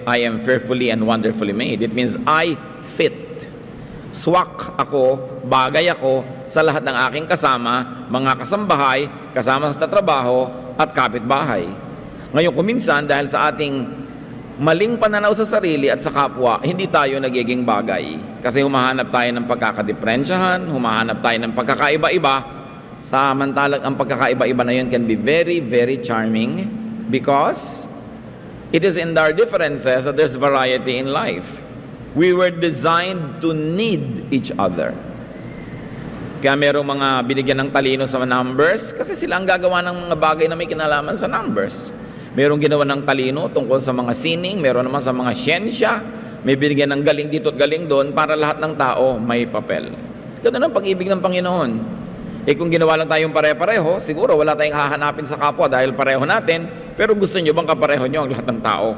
I am fearfully and wonderfully made. It means I fit. Swak ako, bagay ako sa lahat ng aking kasama, mga kasambahay, kasama sa trabaho at kapitbahay. Ngayon kuminsan dahil sa ating maling pananaw sa sarili at sa kapwa, hindi tayo nagiging bagay. Kasi humahanap tayo ng pagkakadiferensyahan, humahanap tayo ng pagkakaiba-iba. Samantalang ang pagkakaiba-iba na yun can be very, very charming because it is in our differences that there's variety in life. We were designed to need each other. Kaya merong mga binigyan ng talino sa numbers kasi sila ang gagawa ng mga bagay na may kinalaman sa numbers. Merong ginawa ng talino tungkol sa mga sining, meron naman sa mga siyensya, may binigyan ng galing dito at galing doon para lahat ng tao may papel. Ganun ang pag-ibig ng Panginoon. Kung ginawa lang tayong pare-pareho, siguro wala tayong hahanapin sa kapwa dahil pareho natin, pero gusto nyo bang kapareho nyo ang lahat ng tao?